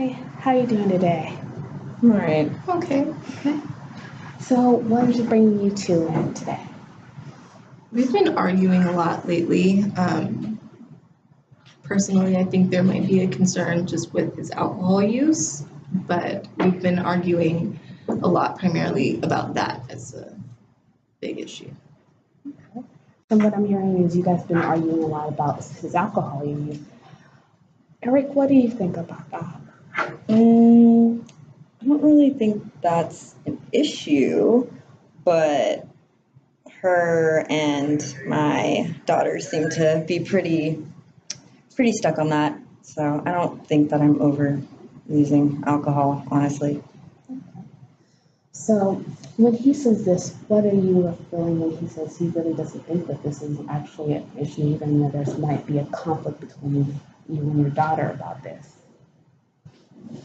Hi, how you doing today? All right. Okay, okay. So what is bringing you to him today? We've been arguing a lot lately. Personally, I think there might be a concern just with his alcohol use, but we've been arguing a lot primarily about that as a big issue. From what I'm hearing is you guys been arguing a lot about his alcohol use. Eric, what do you think about that? I don't really think that's an issue, but her and my daughter seem to be pretty stuck on that. So I don't think that I'm over using alcohol, honestly. So when he says this, what are you feeling when he says he really doesn't think that this is actually an issue, even though there might be a conflict between you and your daughter about this?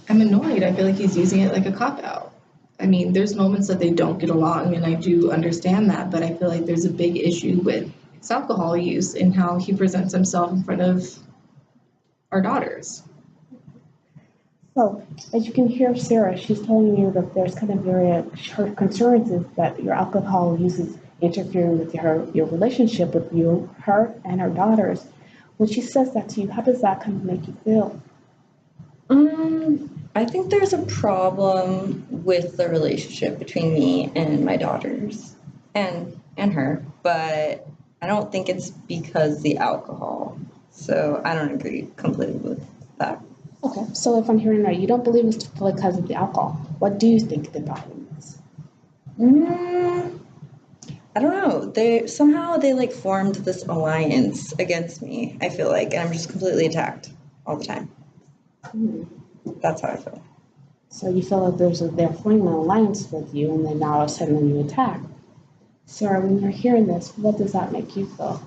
I'm annoyed. I feel like he's using it like a cop out. I mean, there's moments that they don't get along, and I do understand that, but I feel like there's a big issue with his alcohol use and how he presents himself in front of our daughters. So, as you can hear Sarah, she's telling you that there's kind of her concerns is that your alcohol use is interfering with your relationship with her and her daughters. When she says that to you, how does that kind of make you feel? I think there's a problem with the relationship between me and my daughters and her, but I don't think it's because the alcohol. So I don't agree completely with that. Okay, so if I'm hearing right, you don't believe it's because of the alcohol. What do you think the problem is? I don't know. They like formed this alliance against me, I feel like, and I'm just completely attacked all the time. That's how I feel. So you feel like they're forming an alliance with you, and then now all of a sudden you attack. Sarah, when you're hearing this, what does that make you feel?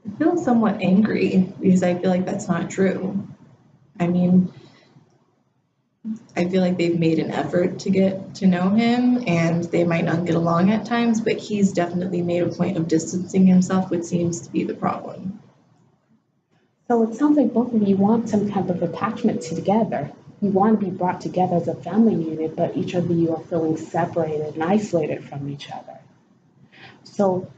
I feel somewhat angry because I feel like that's not true. I mean, I feel like they've made an effort to get to know him and they might not get along at times, but he's definitely made a point of distancing himself, which seems to be the problem. So it sounds like both of you want some kind of attachment together. You want to be brought together as a family unit, but each of you are feeling separated and isolated from each other. So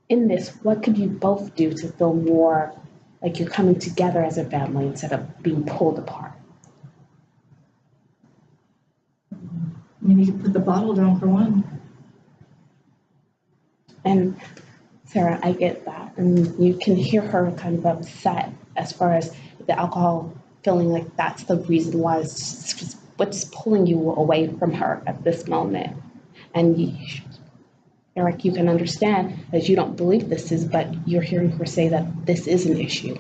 in this, what could you both do to feel more like you're coming together as a family instead of being pulled apart? I mean, you could put the bottle down for one. And Sarah, I get that. And you can hear her kind of upset as far as the alcohol feeling like that's the reason why it's what's pulling you away from her at this moment. And Eric, you can understand that you don't believe this is, but you're hearing her say that this is an issue.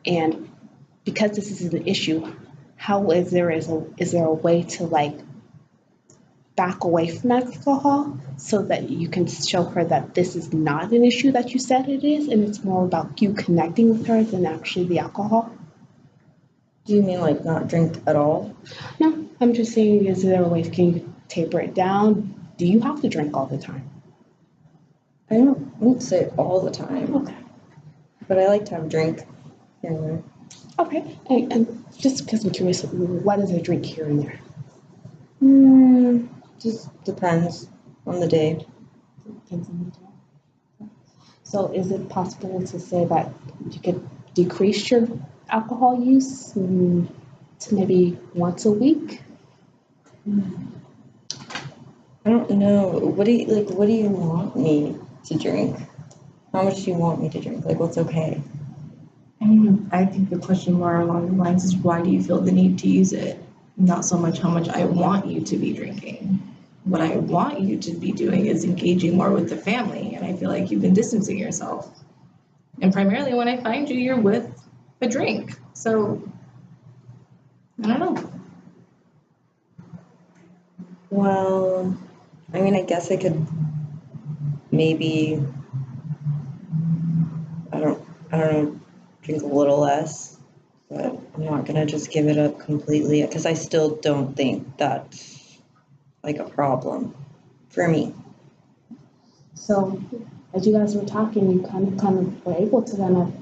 And because this is an issue, how is there a way to like back away from alcohol so that you can show her that this is not an issue that you said it is, and it's more about you connecting with her than actually the alcohol? Do you mean like not drink at all? No, I'm just saying, is there a way, can you taper it down? Do you have to drink all the time? I wouldn't say all the time. Okay. But I like to have a drink here and there. Okay, and just because I'm curious, what is a drink here and there? Just depends on the day. Depends on the day. So is it possible to say that you could decrease your alcohol use to maybe once a week? I don't know. What do you want me to drink? How much do you want me to drink? Like, what's okay? I think the question more along the lines is why do you feel the need to use it? Not so much how much I want you to be drinking. What I want you to be doing is engaging more with the family, and I feel like you've been distancing yourself. And primarily when I find you, you're with a drink. So, I don't know. Well, I mean, I guess I could maybe, I don't know, drink a little less, but I'm not gonna just give it up completely because I still don't think that's like a problem for me. So as you guys were talking, you kind of were able to kind of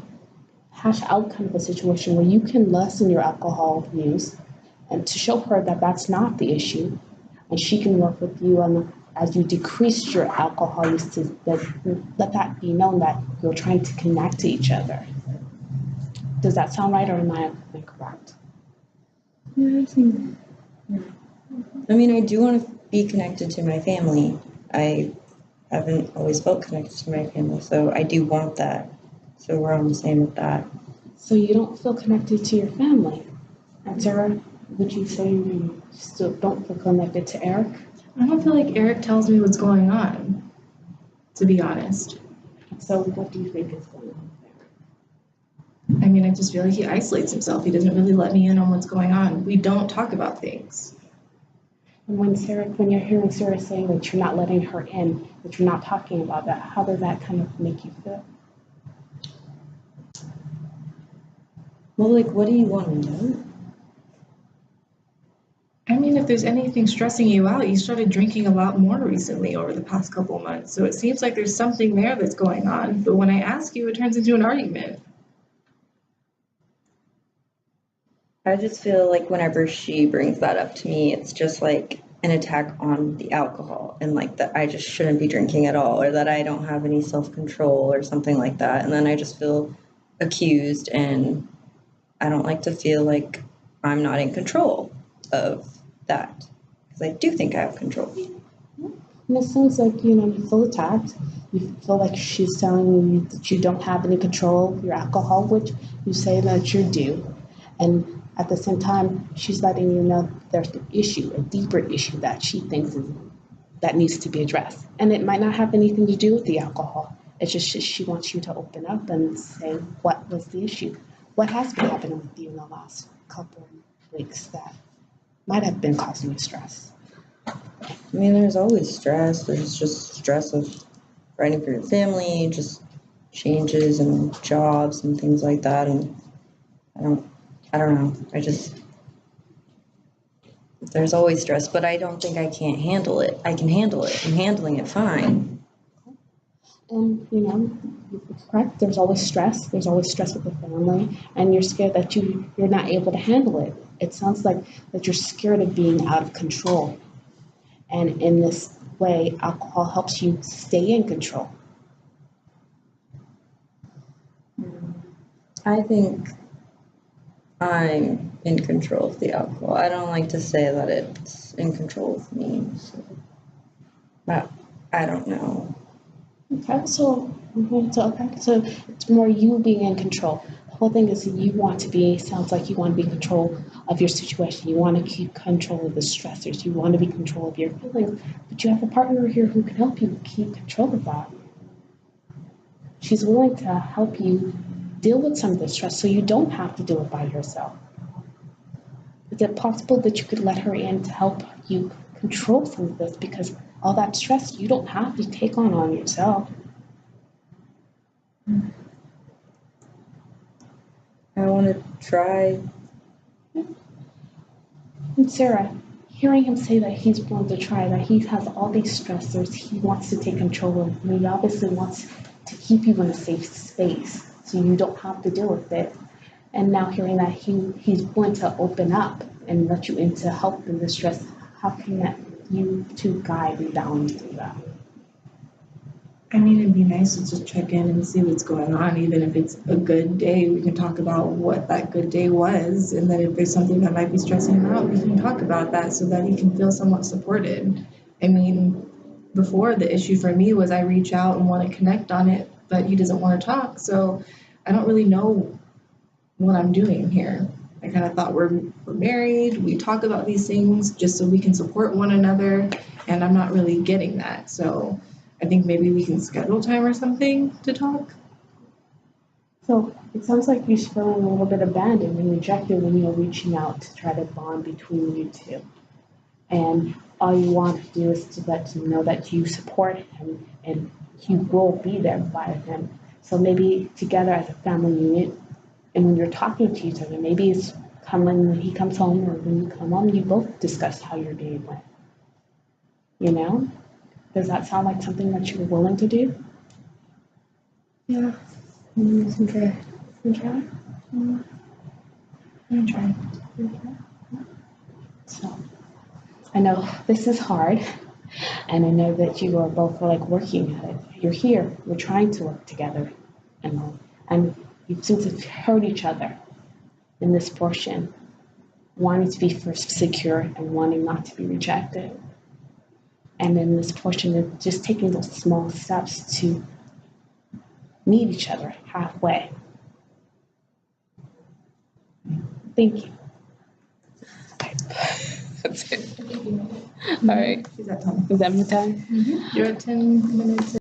hash out kind of a situation where you can lessen your alcohol use and to show her that that's not the issue. And she can work with you on as you decrease your alcohol use to let that be known that you're trying to connect to each other. Does that sound right or am I incorrect? Yeah, I think. Yeah. I mean, I do want to be connected to my family. I haven't always felt connected to my family, so I do want that. So we're on the same with that. So you don't feel connected to your family. And Sarah, would you say you still don't feel connected to Eric? I don't feel like Eric tells me what's going on, to be honest. So what do you think is going on there? I mean, I just feel like he isolates himself. He doesn't really let me in on what's going on. We don't talk about things. And when you're hearing Sarah saying that you're not letting her in, that you're not talking about that, how does that kind of make you feel? Well, like, what do you want to know? I mean, if there's anything stressing you out, you started drinking a lot more recently over the past couple months. So it seems like there's something there that's going on. But when I ask you, it turns into an argument. I just feel like whenever she brings that up to me, it's just like an attack on the alcohol and like that I just shouldn't be drinking at all or that I don't have any self-control or something like that. And then I just feel accused and I don't like to feel like I'm not in control of that because I do think I have control. And it sounds like, you feel attacked. You feel like she's telling you that you don't have any control of your alcohol, which you say that you do. And at the same time, she's letting you know there's an issue, a deeper issue that she thinks that needs to be addressed. And it might not have anything to do with the alcohol. It's just she wants you to open up and say, what was the issue? What has been happening with you in the last couple of weeks that might have been causing you stress? I mean, there's always stress. There's just stress of writing for your family, just changes and jobs and things like that. And I don't know. There's always stress, but I don't think I can't handle it. I can handle it. I'm handling it fine. And you're correct. There's always stress. There's always stress with the family, and you're scared that you're not able to handle it. It sounds like that you're scared of being out of control. And in this way, alcohol helps you stay in control. I think I'm in control of the alcohol. I don't like to say that it's in control of me. So, but I don't know. Okay, so it's more you being in control. The whole thing is you want to be. Sounds like you want to be in control of your situation. You want to keep control of the stressors. You want to be in control of your feelings. But you have a partner here who can help you keep control of that. She's willing to help you deal with some of the stress so you don't have to do it by yourself. Is it possible that you could let her in to help you control some of this? Because all that stress you don't have to take on yourself. I want to try. And Sarah, hearing him say that he's willing to try, that he has all these stressors, he wants to take control of, and he obviously wants to keep you in a safe space so you don't have to deal with it. And now hearing that he's willing to open up and let you in to help in the stress, how can that you two guide and balance through that? I mean, it'd be nice to just check in and see what's going on. Even if it's a good day, we can talk about what that good day was. And then if there's something that might be stressing him out, we can talk about that so that he can feel somewhat supported. I mean, before the issue for me was I reach out and want to connect on it, but he doesn't want to talk. So I don't really know what I'm doing here. I kind of thought we're married, we talk about these things just so we can support one another, and I'm not really getting that. So I think maybe we can schedule time or something to talk. So it sounds like you're feeling a little bit abandoned and rejected when you're reaching out to try to bond between you two. And all you want to do is to let him know that you support him and he will be there by him. So maybe together as a family unit, and when you're talking to each other, maybe it's when he comes home or when you come home, you both discuss how your day went. Does that sound like something that you're willing to do? Yeah, okay. Okay. I'm gonna try. So I know this is hard, and I know that you are both like working at it. You're here. We're trying to work together, and you seem to hurt each other in this portion, wanting to be first secure and wanting not to be rejected. And in this portion of just taking those small steps to meet each other halfway. Thank you. That's it. All right. She's at 10. Is that my time? You're at 10 minutes.